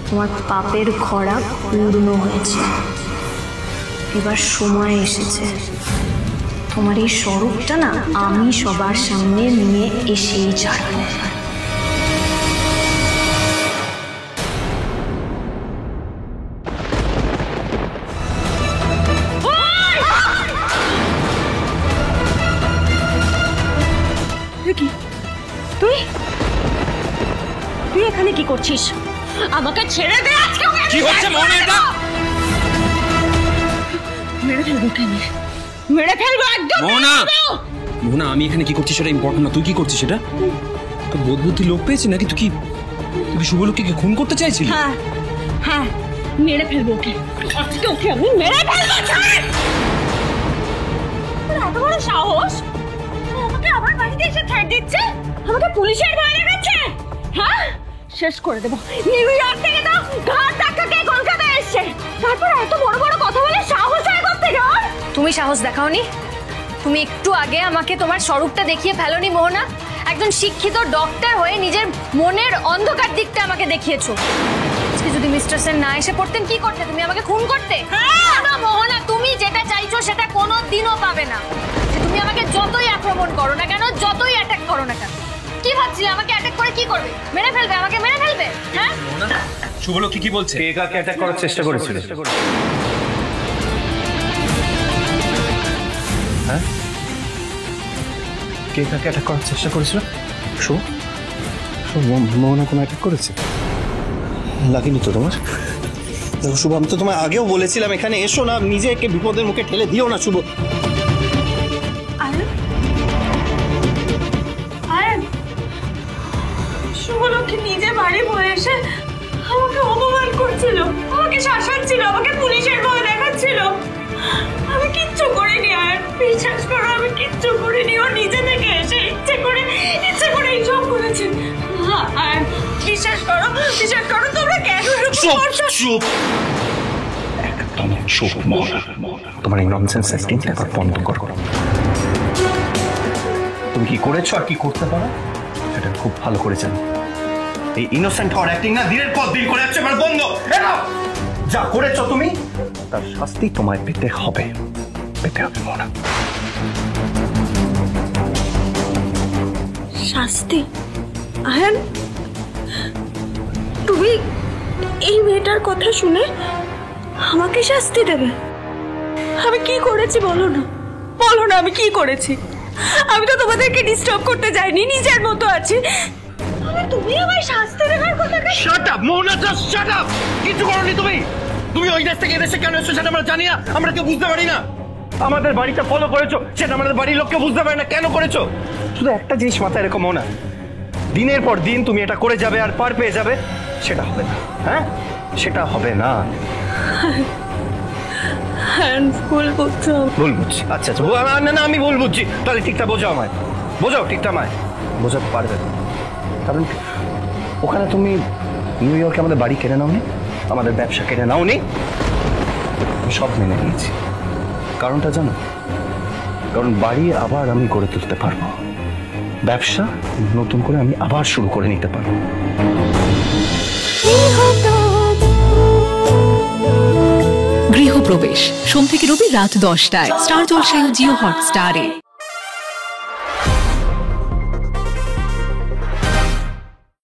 তোমার পাপের খরা পূর্ণ হয়েছে। এবার সময় এসেছে তোমার এই স্বরূপটা না আমি সবার সামনে নিয়ে এসেই ছাড়বো। তুই এখানে কি করছিস? আমাকে ছেড়ে দে। আজকে কি হচ্ছে মোহনা? এটা মেরে ফেলবো। কেন মেরে ফেলবো? একদম মোহনা, মোহনা আমি এখানে কি করছি সেটা ইম্পর্টেন্ট না। তুই কি করছিস সেটা? তোর বোধ বুদ্ধি লোক পেয়েছি নাকি? তুই কি শুভলোককে খুন করতে চাইছিলি? হ্যাঁ হ্যাঁ, মেরে ফেলবো ওকে। আজকে ওকে আমি মেরে ফেলবো। এত বড় সাহস! আমাকে আমার বাড়িতে এসে থ্রেট দিচ্ছে, আমাকে পুলিশের ভয় দেখাচ্ছে। হ্যাঁ, শেষ করে দেবো। নিউ ইয়র্ক থেকে তো ঘাট ধাক্কা খেয়ে কলকাতায় এসছে, তারপর এত বড় বড় কথা বলে সাহস হয় কোত্থেকে ওর? তুমি সাহস দেখাওনি? তুমি একটু আগে আমাকে তোমার স্বরূপটা দেখিয়ে ফেলোনি মোহনা? একজন শিক্ষিত ডক্টর হয়ে নিজের মনের অন্ধকার দিকটা আমাকে দেখিয়েছো। আজকে যদি মিস্টার সেন না এসে পড়তেন কি করতে? তুমি আমাকে খুন করতে? না মোহনা, তুমি যেটা চাইছো সেটা কোনোদিনও পাবে না। তুমি আমাকে যতই আক্রমণ করো না কেন, যতই অ্যাটাক করো না কেন, কি ভাবছিলে আমাকে অ্যাটাক করে কি করবে? মেরে ফেলবে? আমাকে মেরে ফেলবে? হ্যাঁ, শুভলোক কি বলছে? কে কাকে অ্যাটাক করার চেষ্টা করেছিল? হ্যাঁ, কে কাকে অ্যাটাক করার চেষ্টা করেছিল? মোহনা কোনো অ্যাটাক করেছে? লাগেনি তো তোমার? দেখো শুভ, আমি তো তোমায় আগেও বলেছিলাম এখানে এসো না, নিজেকে বিপদের মুখে ঠেলে দিও না শুভ। শুভলক্ষ্মী নিজে বাড়ি বয়ে এসে আমাকে অপমান করছিল, আমাকে শাসাচ্ছিল, আমাকে পুলিশের ভয় দেখাচ্ছিল। আমি কিচ্ছু করিনি। আর বিশ্বাস করো, আমি কিচ্ছু করিনি। ও নিজে থেকে এসে ইচ্ছে করে এইসব করেছে। আর বিশ্বাস করো তোমরা কেন চুপ, একদম চুপ মোহনা। তোমার এই ননসেন্স অ্যাক্টিং এবার বন্ধ করো। তুমি কি করেছো আর কি করতে পারো সেটা খুব ভালো করে জানো। এই ইনোসেন্ট হওয়ার অ্যাক্টিং না দিনের পর দিন করে যাচ্ছে, এবার বন্ধ। যা করেছো তুমি তার শাস্তি তোমায় পেতে হবে মোহনা। শাস্তি? আয়ান, তুমি এই মেয়েটার কথা শুনে আমাকে শাস্তি দেবে? আমি কি করেছি বলো না, আমি কি করেছি? আমি তো তোমাদেরকে ডিস্টার্ব করতে যাইনি, নিজের মতো আছি। তুমি আমায় শাস্তি দেওয়ার কথা? শাট আপ মোহনা, জাস্ট শাট আপ। কিছু করোনি তুমি ওই দেশ থেকে এদেশে কেন এসেছো সেটা আমরা জানি না, আমরা কেউ বুঝতে পারি না। আমাদের বাড়িটা ফলো করেছো সেটা আমাদের বাড়ির লোককে বুঝতে পারে না কেন করেছো। শুধু একটা জিনিস মাথায় রেখো মোহনা, দিনের পর দিন তুমি এটা করে যাবে আর পার পেয়ে যাবে, সেটা হবে না। হ্যাঁ, সেটা হবে না। ভুল বুঝছি। আচ্ছা না আমি ভুল বুঝছি, তাহলে ঠিকটা বোঝাও আমায়, ঠিকটা আমায় বোঝাতে পারবে না। কারণ ওখানে তুমি নিউ ইয়র্কে আমাদের বাড়ি কেড়ে নাওনি, আমাদের ব্যবসা কেড়ে নাওনি, সব মেনে নিয়েছি। কারণটা জানো? কারণ বাড়ি আবার আমি গড়ে তুলতে পারবো, ব্যবসা নতুন করে আমি আবার শুরু করে নিতে পারবো। গৃহপ্রবেশ সোম থেকে রবি রাত 10টায় স্টার জলসায় ও জিও হটস্টারে।